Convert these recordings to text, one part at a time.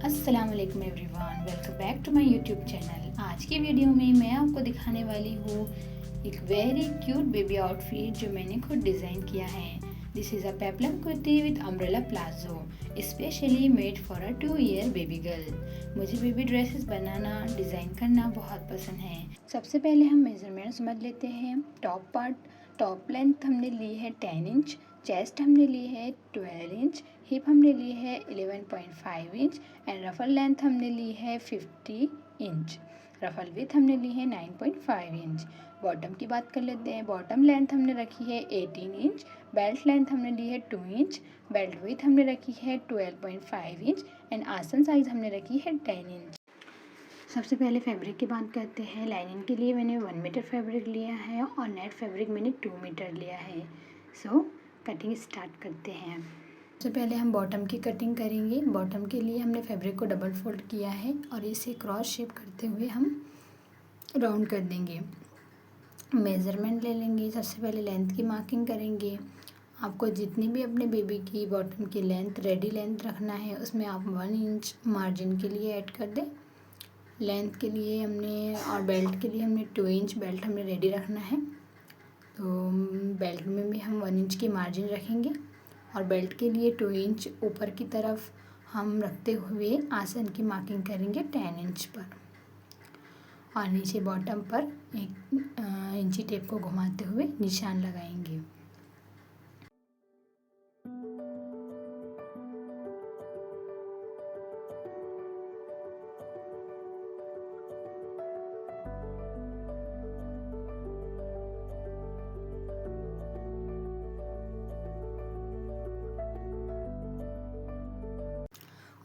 अस्सलाम वालेकुम everyone, welcome back to my YouTube channel. आज की वीडियो में मैं आपको दिखाने वाली हूँ एक वेरी क्यूट बेबी आउटफिट जो मैंने खुद डिज़ाइन किया है। This is a peplum kurti with umbrella palazzo specially made for a 2 year baby girl. मुझे बेबी ड्रेसेस बनाना डिज़ाइन करना बहुत पसंद है। सबसे पहले हम मेज़रमेंट समझ लेते हैं। टॉप लेंथ हमने ली है 10 इंच, चेस्ट हमने ली है 12 इंच, हिप हमने ली है 11.5 इंच एंड रफल लेंथ हमने ली है 50 इंच। रफल विथ हमने ली है 9.5 इंच। बॉटम की बात कर लेते हैं। बॉटम लेंथ हमने रखी है 18 इंच, बेल्ट लेंथ हमने ली है 2 इंच, बेल्ट विथ हमने रखी है 12.5 इंच एंड आसन साइज हमने रखी है 10 इंच। सबसे पहले फैब्रिक की बात करते हैं। लाइनिंग के लिए मैंने 1 मीटर फैब्रिक लिया है और नेट फैब्रिक मैंने 2 मीटर लिया है। सो कटिंग स्टार्ट करते हैं। सबसे पहले हम बॉटम की कटिंग करेंगे। बॉटम के लिए हमने फैब्रिक को डबल फोल्ड किया है और इसे क्रॉस शेप करते हुए हम राउंड कर देंगे। मेज़रमेंट ले लेंगे। सबसे पहले लेंथ की मार्किंग करेंगे। आपको जितनी भी अपने बेबी की बॉटम की लेंथ रेडी लेंथ रखना है उसमें आप 1 इंच मार्जिन के लिए ऐड कर दें। लेंथ के लिए हमने और बेल्ट के लिए हमने 2 इंच बेल्ट हमने रेडी रखना है, तो बेल्ट में भी हम 1 इंच की मार्जिन रखेंगे और बेल्ट के लिए 2 इंच ऊपर की तरफ हम रखते हुए आसन की मार्किंग करेंगे 10 इंच पर और नीचे बॉटम पर एक इंची टेप को घुमाते हुए निशान लगाएंगे।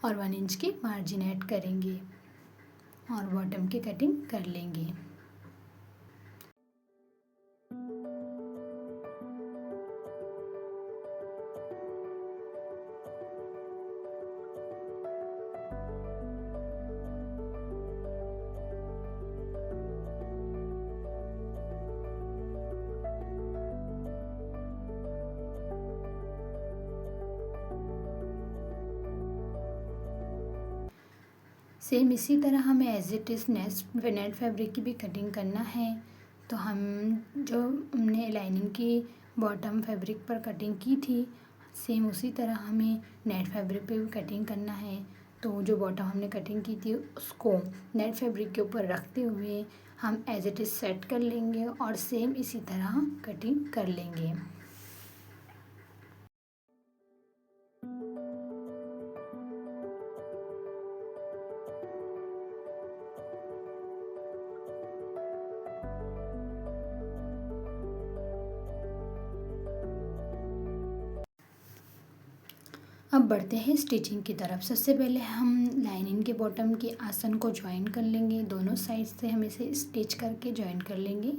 और 1 इंच की मार्जिन ऐड करेंगे और बॉटम की कटिंग कर लेंगे। सेम इसी तरह हमें as it is net fabric की भी कटिंग करना है। तो हम जो हमने लाइनिंग की बॉटम फैब्रिक पर कटिंग की थी सेम उसी तरह हमें नेट फैब्रिक पे भी कटिंग करना है। तो जो बॉटम हमने कटिंग की थी उसको नेट फैब्रिक के ऊपर रखते हुए हम एज इट इज़ सेट कर लेंगे और सेम इसी तरह कटिंग कर लेंगे। अब बढ़ते हैं स्टिचिंग की तरफ। सबसे पहले हम लाइनिंग के बॉटम के आसन को ज्वाइन कर लेंगे। दोनों साइड से हम इसे स्टिच करके ज्वाइन कर लेंगे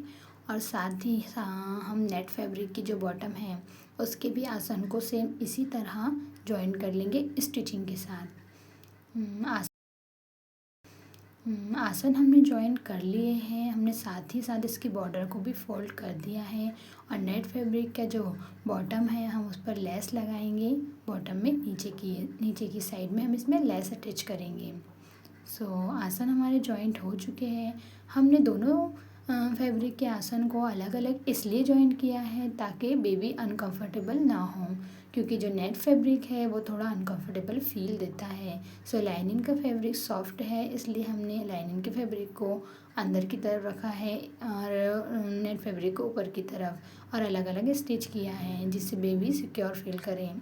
और साथ ही हम नेट फैब्रिक की जो बॉटम है उसके भी आसन को सेम इसी तरह ज्वाइन कर लेंगे स्टिचिंग के साथ। आसन हमने ज्वाइन कर लिए हैं। हमने साथ ही साथ इसकी बॉर्डर को भी फोल्ड कर दिया है और नेट फैब्रिक का जो बॉटम है हम उस पर लेस लगाएंगे। बॉटम में नीचे की साइड में हम इसमें लेस अटैच करेंगे। आसन हमारे जॉइंट हो चुके हैं। हमने दोनों फैब्रिक के आसन को अलग अलग इसलिए जॉइन किया है ताकि बेबी अनकंफर्टेबल ना हो, क्योंकि जो नेट फैब्रिक है वो थोड़ा अनकंफर्टेबल फील देता है। लाइनिंग का फैब्रिक सॉफ्ट है इसलिए हमने लाइनिंग के फैब्रिक को अंदर की तरफ रखा है और नेट फैब्रिक को ऊपर की तरफ और अलग अलग स्टिच किया है जिससे बेबी सिक्योर फील करें।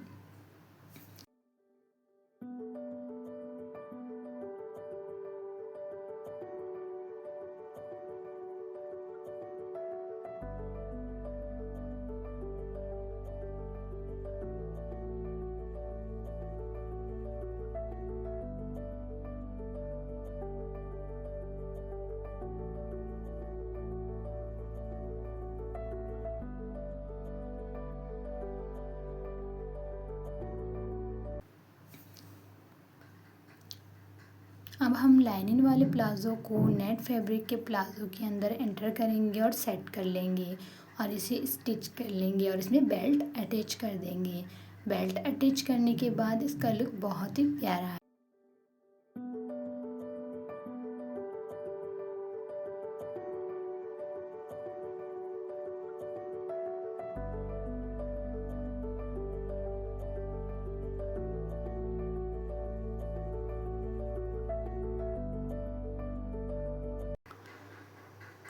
अब हम लाइनिंग वाले प्लाज़ो को नेट फैब्रिक के प्लाज़ो के अंदर एंटर करेंगे और सेट कर लेंगे और इसे स्टिच कर लेंगे और इसमें बेल्ट अटैच कर देंगे। बेल्ट अटैच करने के बाद इसका लुक बहुत ही प्यारा है।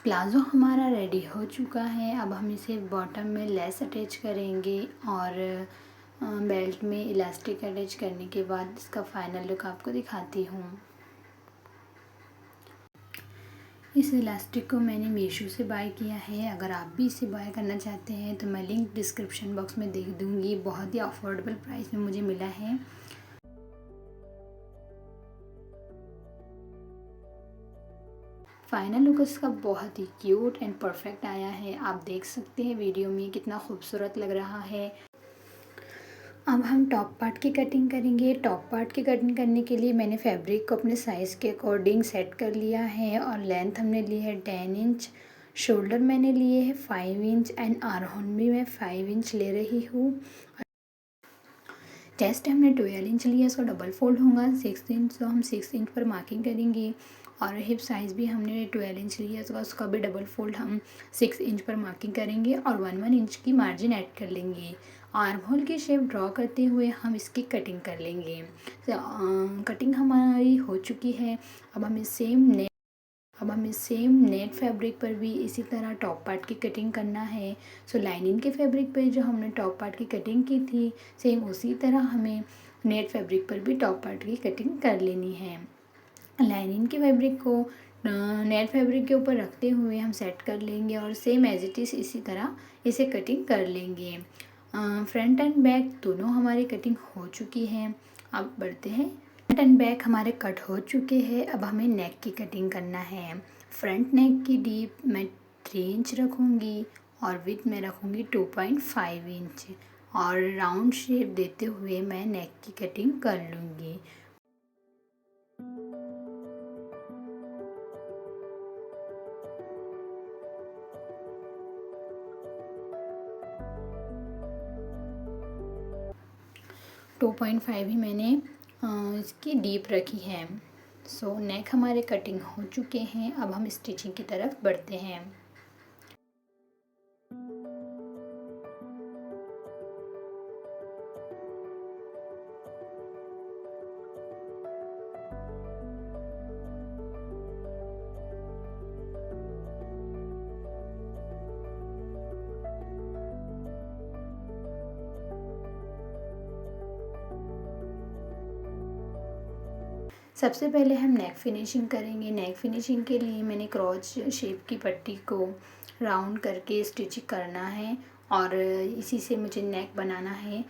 प्लाज़ो हमारा रेडी हो चुका है। अब हम इसे बॉटम में लेस अटैच करेंगे और बेल्ट में इलास्टिक अटैच करने के बाद इसका फाइनल लुक आपको दिखाती हूँ। इस इलास्टिक को मैंने मीशो से बाय किया है। अगर आप भी इसे बाय करना चाहते हैं तो मैं लिंक डिस्क्रिप्शन बॉक्स में दे दूँगी। बहुत ही अफोर्डेबल प्राइस में मुझे मिला है। फाइनल लुक इसका बहुत ही क्यूट एंड परफेक्ट आया है। आप देख सकते हैं वीडियो में कितना खूबसूरत लग रहा है। अब हम टॉप पार्ट की कटिंग करेंगे। टॉप पार्ट की कटिंग करने के लिए मैंने फैब्रिक को अपने साइज़ के अकॉर्डिंग सेट कर लिया है और लेंथ हमने ली है 10 इंच, शोल्डर मैंने लिए है 5 इंच एंड आर्म होल भी मैं 5 इंच ले रही हूँ। चेस्ट हमने 12 इंच लिया, इसका डबल फोल्ड होगा 6 इंच, तो हम 6 इंच पर मार्किंग करेंगे। और हिप साइज़ भी हमने 12 इंच लिया, तो उसका भी डबल फोल्ड हम 6 इंच पर मार्किंग करेंगे और 1 इंच की मार्जिन ऐड कर लेंगे। आर्म होल की शेप ड्रॉ करते हुए हम इसकी कटिंग कर लेंगे। कटिंग हमारी हो चुकी है। अब हमें सेम नेट फैब्रिक पर भी इसी तरह टॉप पार्ट की कटिंग करना है। सो लाइनिंग के फैब्रिक पर जो हमने टॉप पार्ट की कटिंग की थी, सेम उसी तरह हमें नेट फैब्रिक पर भी टॉप पार्ट की कटिंग कर लेनी है। लाइनिंग के फैब्रिक को नेट फैब्रिक के ऊपर रखते हुए हम सेट कर लेंगे और सेम एज इट इज़ इसी तरह इसे कटिंग कर लेंगे। फ्रंट एंड बैक दोनों हमारी कटिंग हो चुकी है। अब बढ़ते हैं। फ्रंट एंड बैक हमारे कट हो चुके हैं। अब हमें नेक की कटिंग करना है। फ्रंट नेक की डीप मैं 3 इंच रखूँगी और विड्थ में रखूँगी 2.5 इंच और राउंड शेप देते हुए मैं नेक की कटिंग कर लूँगी। टू पॉइंट फाइव ही मैंने इसकी डीप रखी है। सो नेक हमारे कटिंग हो चुके हैं। अब हम स्टिचिंग की तरफ बढ़ते हैं। सबसे पहले हम नेक फिनिशिंग करेंगे। नेक फिनिशिंग के लिए मैंने क्रॉच शेप की पट्टी को राउंड करके स्टिच करना है और इसी से मुझे नेक बनाना है।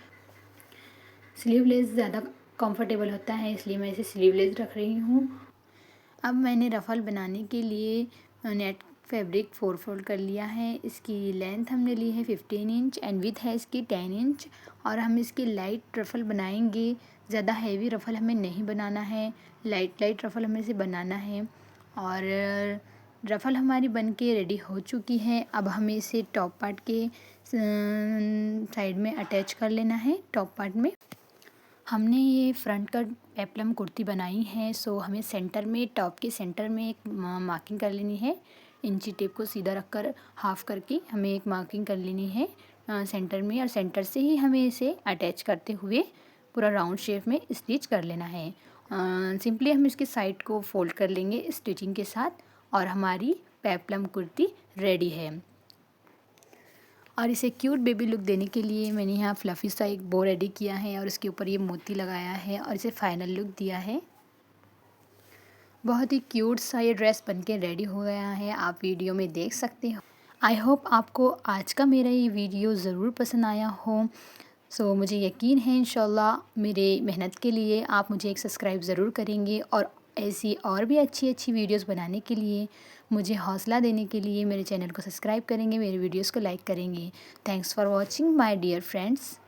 स्लीवलेस ज़्यादा कंफर्टेबल होता है, इसलिए मैं इसे स्लीवलेस रख रही हूँ। अब मैंने रफ़ल बनाने के लिए नेट फैब्रिक 4 फोल्ड कर लिया है। इसकी लेंथ हमने ली है 15 इंच एंड विड्थ है इसकी 10 इंच और हम इसकी लाइट रफ़ल बनाएंगे। ज़्यादा हैवी रफ़ल हमें नहीं बनाना है, लाइट रफ़ल हमें इसे बनाना है। और रफ़ल हमारी बनके रेडी हो चुकी है। अब हमें इसे टॉप पार्ट के साइड में अटैच कर लेना है। टॉप पार्ट में हमने ये फ्रंट कट पेप्लम कुर्ती बनाई है। सो हमें सेंटर में, टॉप के सेंटर में एक मार्किंग कर लेनी है। इंची टेप को सीधा रखकर हाफ करके हमें एक मार्किंग कर लेनी है सेंटर में और सेंटर से ही हमें इसे अटैच करते हुए पूरा राउंड शेप में स्टिच कर लेना है। सिंपली हम इसके साइड को फोल्ड कर लेंगे स्टिचिंग के साथ और हमारी पेप्लम कुर्ती रेडी है। और इसे क्यूट बेबी लुक देने के लिए मैंने यहाँ फ्लफ़ी सा एक बो रेडी किया है और इसके ऊपर ये मोती लगाया है और इसे फाइनल लुक दिया है। बहुत ही क्यूट सा ये ड्रेस बनके रेडी हो गया है, आप वीडियो में देख सकते हो। आई होप आपको आज का मेरा ये वीडियो ज़रूर पसंद आया हो। सो मुझे यकीन है इंशाल्लाह मेरे मेहनत के लिए आप मुझे एक सब्सक्राइब ज़रूर करेंगे और ऐसी और भी अच्छी वीडियोस बनाने के लिए, मुझे हौसला देने के लिए मेरे चैनल को सब्सक्राइब करेंगे, मेरे वीडियोस को लाइक करेंगे। Thanks for watching my dear friends.